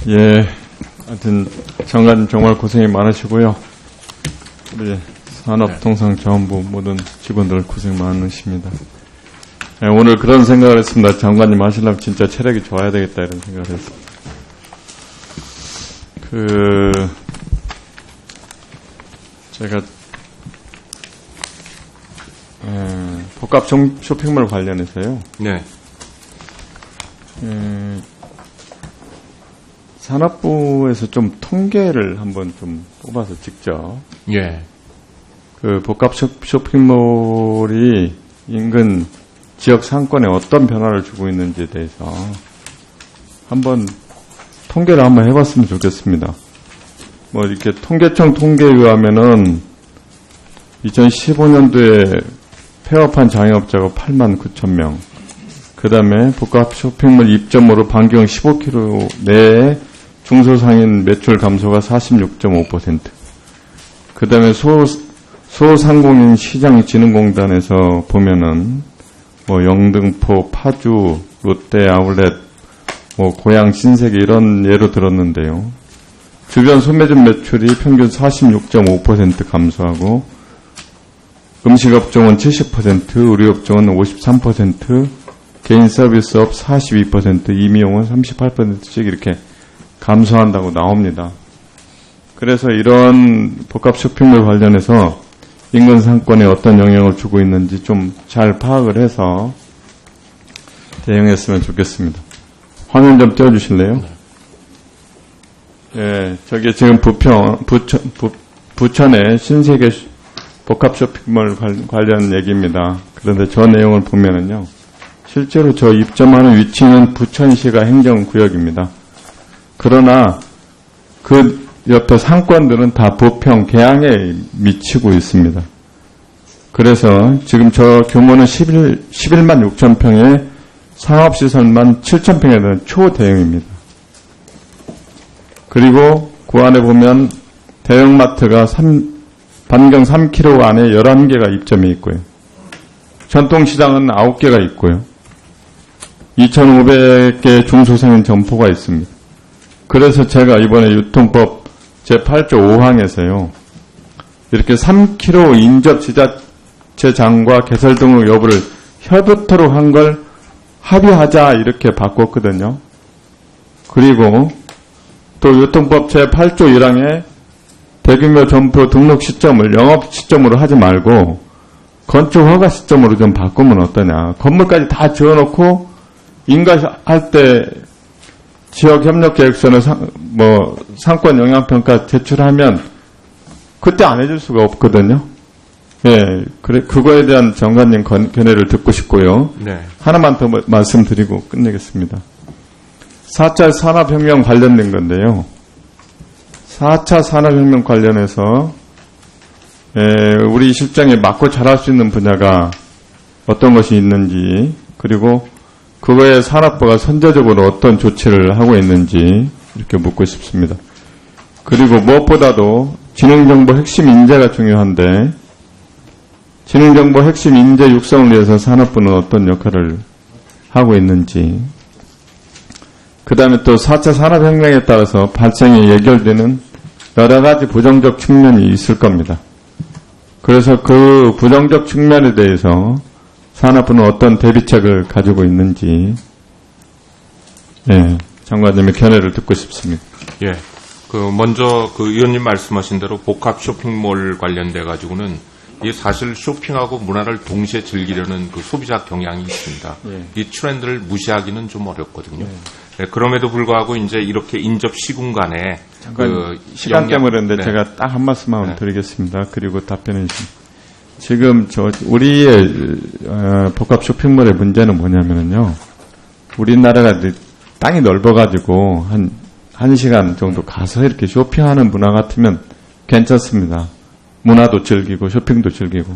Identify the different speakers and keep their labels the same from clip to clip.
Speaker 1: 예, 하여튼 장관님 정말 고생이 많으시고요. 우리 산업통상자원부 모든 직원들 고생 많으십니다. 예, 오늘 그런 생각을 했습니다. 장관님 하시려면 진짜 체력이 좋아야 되겠다 이런 생각을 했습니다. 제가 복합 쇼핑몰 관련해서요.
Speaker 2: 네.
Speaker 1: 산업부에서 좀 통계를 한번 좀 뽑아서 직접.
Speaker 2: 예.
Speaker 1: 그 복합 쇼핑몰이 인근 지역 상권에 어떤 변화를 주고 있는지에 대해서 한번 통계를 한번 해봤으면 좋겠습니다. 뭐 이렇게 통계청 통계에 의하면은 2015년도에 폐업한 장애업자가 89,000명. 그 다음에 복합 쇼핑몰 입점으로 반경 15km 내에 중소상인 매출 감소가 46.5%. 그 다음에 소상공인 시장진흥공단에서 보면은 뭐 영등포, 파주, 롯데 아울렛, 뭐 고양, 신세계 이런 예로 들었는데요. 주변 소매점 매출이 평균 46.5% 감소하고 음식업종은 70%, 의료업종은 53%, 개인 서비스업 42%, 임의용은 38%씩 이렇게 감소한다고 나옵니다. 그래서 이런 복합 쇼핑몰 관련해서 인근 상권에 어떤 영향을 주고 있는지 좀 잘 파악을 해서 대응했으면 좋겠습니다. 화면 좀 띄워주실래요? 예, 저게 지금 부천의 신세계 복합 쇼핑몰 관련 얘기입니다. 그런데 저 내용을 보면은요, 실제로 저 입점하는 위치는 부천시가 행정구역입니다. 그러나 그 옆에 상권들은 다 부평, 계양에 미치고 있습니다. 그래서 지금 저 규모는 11만 6천 평에 상업시설만 7천 평에 대한 초대형입니다. 그리고 그 안에 보면 대형마트가 반경 3km 안에 11개가 입점이 있고요. 전통시장은 9개가 있고요. 2,500개 중소상인 점포가 있습니다. 그래서 제가 이번에 유통법 제8조 5항에서요. 이렇게 3km 인접 지자체장과 개설 등록 여부를 협의토록 한 걸 합의하자 이렇게 바꿨거든요. 그리고 또 유통법 제8조 1항에 대규모 점포 등록 시점을 영업 시점으로 하지 말고 건축 허가 시점으로 좀 바꾸면 어떠냐. 건물까지 다 지어놓고 인가할 때 지역협력계획서는 상권 영향평가 제출하면 그때 안 해줄 수가 없거든요. 예, 그래, 그거에 대한 장관님 견해를 듣고 싶고요.
Speaker 2: 네.
Speaker 1: 하나만 더 말씀드리고 끝내겠습니다. 4차 산업혁명 관련된 건데요. 4차 산업혁명 관련해서 우리 실장에 맞고 잘할 수 있는 분야가 어떤 것이 있는지, 그리고 그거에 산업부가 선제적으로 어떤 조치를 하고 있는지 이렇게 묻고 싶습니다. 그리고 무엇보다도 지능정보 핵심 인재가 중요한데 지능정보 핵심 인재 육성을 위해서 산업부는 어떤 역할을 하고 있는지, 그 다음에 또 4차 산업혁명에 따라서 발생에 예결되는 여러 가지 부정적 측면이 있을 겁니다. 그래서 그 부정적 측면에 대해서 산업부는 어떤 대비책을 가지고 있는지, 예, 장관님의 견해를 듣고 싶습니다.
Speaker 2: 예. 먼저 의원님 말씀하신 대로 복합 쇼핑몰 관련돼 가지고는 이게 사실 쇼핑하고 문화를 동시에 즐기려는 그 소비자 경향이 있습니다.
Speaker 1: 예.
Speaker 2: 이 트렌드를 무시하기는 좀 어렵거든요. 네, 그럼에도 불구하고 이제 이렇게 인접 시군간에
Speaker 1: 시간 때문에 그런데
Speaker 2: 네.
Speaker 1: 제가 딱 한 말씀만 드리겠습니다. 그리고 답변해 주십니다. 지금 우리의 복합 쇼핑몰의 문제는 뭐냐면요. 우리나라가 땅이 넓어가지고 한 시간 정도 가서 이렇게 쇼핑하는 문화 같으면 괜찮습니다. 문화도 즐기고 쇼핑도 즐기고.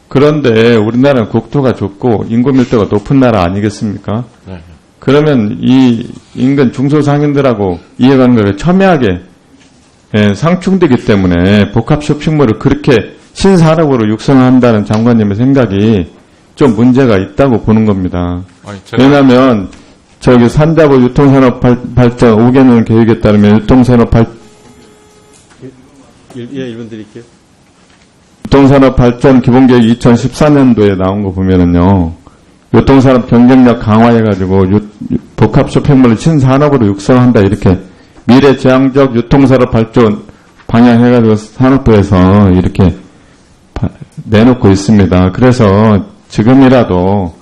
Speaker 1: 그런데 우리나라는 국토가 좁고 인구 밀도가 높은 나라 아니겠습니까?
Speaker 2: 네.
Speaker 1: 그러면 이 인근 중소상인들하고 이해관계가 첨예하게 상충되기 때문에 복합 쇼핑몰을 그렇게 신산업으로 육성한다는 장관님의 생각이 좀 문제가 있다고 보는 겁니다. 왜냐하면 저기 산자부 유통산업 발전 5개년 계획에 따르면 유통산업
Speaker 3: 1분 드릴게요.
Speaker 1: 유통산업 발전 기본계획 2014년도에 나온 거 보면은요, 유통산업 경쟁력 강화해가지고 복합 쇼핑몰을 신산업으로 육성한다 이렇게 미래지향적 유통산업 발전 방향해가지고 산업부에서 이렇게 내놓고 있습니다. 그래서 지금이라도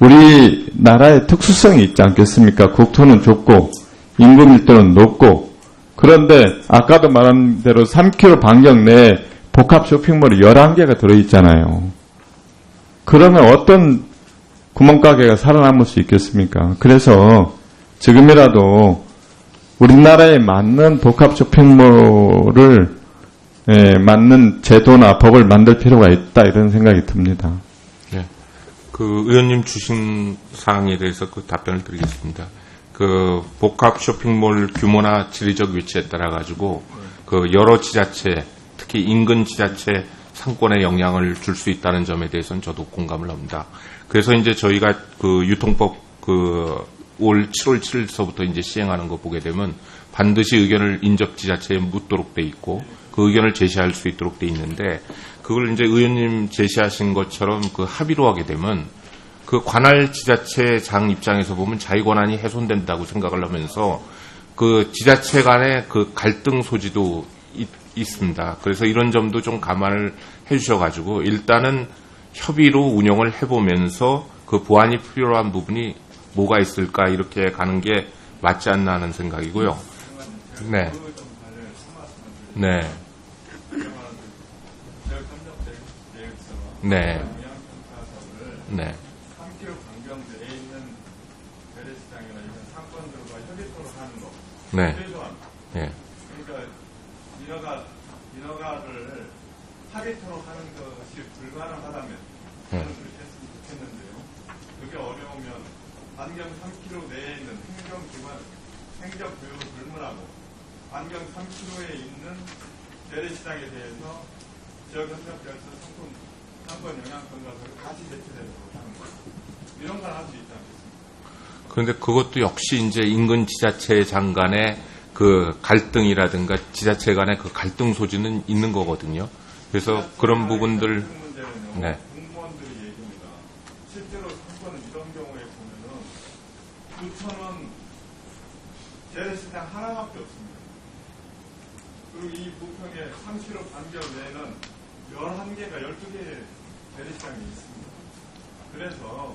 Speaker 1: 우리나라의 특수성이 있지 않겠습니까? 국토는 좁고 인구 밀도는 높고 그런데 아까도 말한 대로 3km 반경 내에 복합 쇼핑몰이 11개가 들어있잖아요. 그러면 어떤 구멍가게가 살아남을 수 있겠습니까? 그래서 지금이라도 우리나라에 맞는 복합 쇼핑몰을 맞는 제도나 법을 만들 필요가 있다 이런 생각이 듭니다.
Speaker 2: 네. 그 의원님 주신 사항에 대해서 그 답변을 드리겠습니다. 그 복합 쇼핑몰 규모나 지리적 위치에 따라 가지고 그 여러 지자체, 특히 인근 지자체 상권에 영향을 줄 수 있다는 점에 대해서는 저도 공감을 합니다. 그래서 이제 저희가 그 유통법 올 7월 7일서부터 이제 시행하는 거 보게 되면 반드시 의견을 인접 지자체에 묻도록 돼 있고 그 의견을 제시할 수 있도록 돼 있는데 그걸 이제 의원님 제시하신 것처럼 그 합의로 하게 되면 그 관할 지자체장 입장에서 보면 자기 권한이 훼손된다고 생각을 하면서 그 지자체 간의 그 갈등 소지도 있습니다. 그래서 이런 점도 좀 감안을 해주셔가지고 일단은 협의로 운영을 해보면서 그 보완이 필요한 부분이 뭐가 있을까 이렇게 가는 게 맞지 않나 하는 생각이고요. 네. 네. 네. 네.
Speaker 1: 3km 반경 내에 있는 재래시장이나 이런 상권들과 협의토록 하는 거.
Speaker 2: 네.
Speaker 1: 최소한.
Speaker 2: 네.
Speaker 1: 그러니까 인허가를 합의토록 하는 것이 불가능하다면 저는 그렇게 했으면 좋겠는데요. 그게 어려우면 반경 3km 내에 있는 행정구역을 불문하고 반경 3km에 있는 재래시장에 대해서 지역협력에서 상권 영향권과 같이 대체되도록 하는 거예요. 이런 걸 할 수 있지 않겠습니까?
Speaker 2: 그런데 그것도 역시 이제 인근 지자체장 간의 그 갈등이라든가 지자체 간의 그 갈등 소지는 있는 거거든요. 그래서 그런 부분들, 네.
Speaker 1: 공무원들의 얘기입니다. 실제로 상권은 이런 경우에 보면은 9,000원 재래시장 하나밖에 없습니다. 그리고 이 부평의 30km 반경 내에는 11개가 12개의 재래시장이 있습니다. 그래서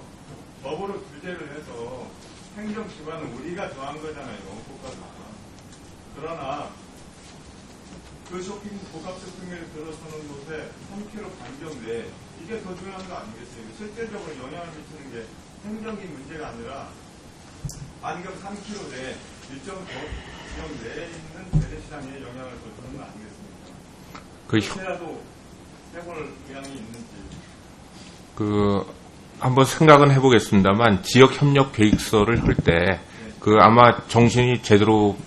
Speaker 1: 법으로 규제를 해서 행정기관은 우리가 정한 거잖아요. 국가가. 그러나 그 복합 쇼핑몰에 들어서는 곳에 3km 반경 내에 이게 더 중요한 거 아니겠어요? 실질적으로 영향을 미치는 게 행정적인 문제가 아니라 반경 3km 내에 일정 지역 내에 있는 재래시장에 영향을 더 주는 거 아니겠습니까? 그렇게라도 해볼 의향이 있는지.
Speaker 2: 한번 생각은 해보겠습니다만 지역협력 계획서를 할 때 아마 정신이 제대로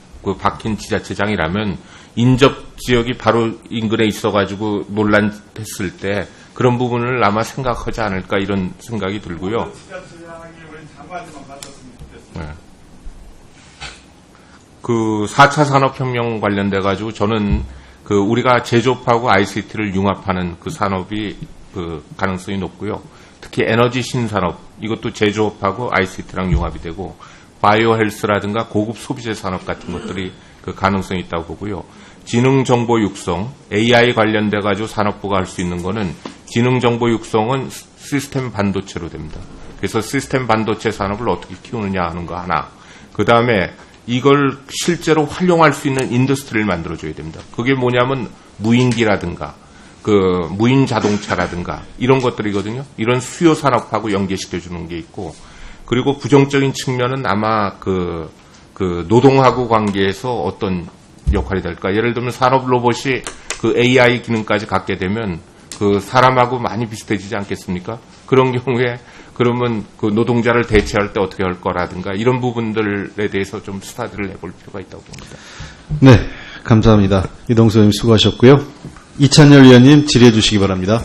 Speaker 2: 박힌 지자체장이라면 인접 지역이 바로 인근에 있어가지고 논란했을 때 그런 부분을 아마 생각하지 않을까 이런 생각이 들고요.
Speaker 1: 지자체장이 우리 장관님만 가셨으면 좋겠습니다.
Speaker 2: 네. 그 4차 산업혁명 관련돼가지고 저는 우리가 제조업하고 ICT를 융합하는 그 산업이 가능성이 높고요. 특히 에너지 신산업, 이것도 제조업하고 ICT랑 융합이 되고, 바이오 헬스라든가 고급 소비재 산업 같은 것들이 그 가능성이 있다고 보고요. 지능정보 육성, AI 관련돼가지고 산업부가 할 수 있는 거는 지능정보 육성은 시스템 반도체로 됩니다. 그래서 시스템 반도체 산업을 어떻게 키우느냐 하는 거 하나. 그 다음에 이걸 실제로 활용할 수 있는 인더스트리를 만들어줘야 됩니다. 그게 뭐냐면 무인기라든가 무인 자동차라든가 이런 것들이거든요. 이런 수요 산업하고 연계시켜주는 게 있고, 그리고 부정적인 측면은 아마 노동하고 관계에서 어떤 역할이 될까. 예를 들면 산업 로봇이 AI 기능까지 갖게 되면 사람하고 많이 비슷해지지 않겠습니까? 그런 경우에 그러면 노동자를 대체할 때 어떻게 할 거라든가 이런 부분들에 대해서 좀 스타디를 해볼 필요가 있다고 봅니다.
Speaker 3: 네, 감사합니다. 이동수 의원님 수고하셨고요. 이찬열 의원님 질의해 주시기 바랍니다.